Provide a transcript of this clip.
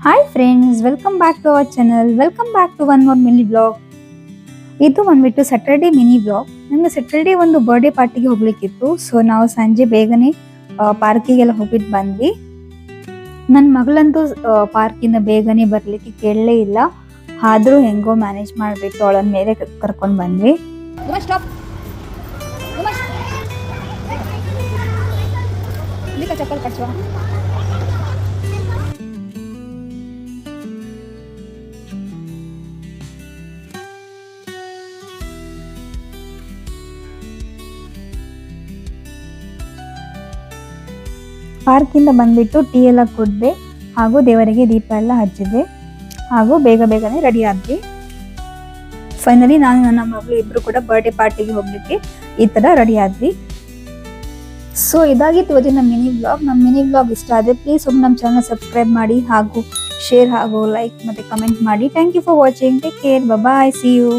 Hi friends, welcome back to our channel. Welcome back to one more mini blog. ಇದು ಬಂದ್ಬಿಟ್ಟು Saturday mini blog. ನಮಗೆ Saturday ಒಂದು birthday ಪಾರ್ಟಿಗೆ ಹೋಗ್ಲಿಕ್ಕಿತ್ತು. So ನಾವು ಸಂಜೆ ಬೇಗನೆ ಪಾರ್ಕಿಗೆಲ್ಲ ಹೋಗಿದ್ದು ಬಂದ್ವಿ. ನನ್ನ ಮಗಳಂತೂ ಪಾರ್ಕಿಂದ ಬೇಗನೆ ಬರ್ಲಿಕ್ಕೆ ಕೇಳಲೇ ಇಲ್ಲ. ಆದ್ರೂ ಹೆಂಗೋ ಮ್ಯಾನೇಜ್ ಮಾಡಿಬಿಟ್ಟು ಅವಳನ್ನ ಮೇಲೆ ಕರ್ಕೊಂಡು ಬಂದ್ವಿ. ಚಪ್ಪಲ್ ಕಟ್ಸುವ. ಪಾರ್ಕಿಂದ ಬಂದ್ಬಿಟ್ಟು ಟೀ ಎಲ್ಲ ಕುಡ್ದೆ, ಹಾಗೂ ದೇವರಿಗೆ ದೀಪ ಎಲ್ಲ ಹಚ್ಚಿದೆ, ಹಾಗೂ ಬೇಗನೆ ರೆಡಿ ಆದ್ವಿ. ಫೈನಲಿ ನಾನು ನನ್ನ ಮಗಳು ಇಬ್ರು ಕೂಡ ಬರ್ಡೇ ಪಾರ್ಟಿಗೆ ಹೋಗ್ಲಿಕ್ಕೆ ಈ ತರ ರೆಡಿ ಆದ್ವಿ. ಸೊ ಇದಾಗಿತ್ತು ಇವತ್ತಿನ ಮಿನಿ ಬ್ಲಾಗ್. ನಮ್ಮ ಮಿನಿ ಬ್ಲಾಗ್ ಇಷ್ಟ ಆದ್ರೆ ಪ್ಲೀಸ್ ಒಮ್ಮೆ ನಮ್ಮ ಚಾನಲ್ ಸಬ್ಸ್ಕ್ರೈಬ್ ಮಾಡಿ, ಹಾಗೂ ಶೇರ್ ಹಾಗೂ ಲೈಕ್ ಮತ್ತೆ ಕಮೆಂಟ್ ಮಾಡಿ. Thank you for watching. Take care. Bye. See you.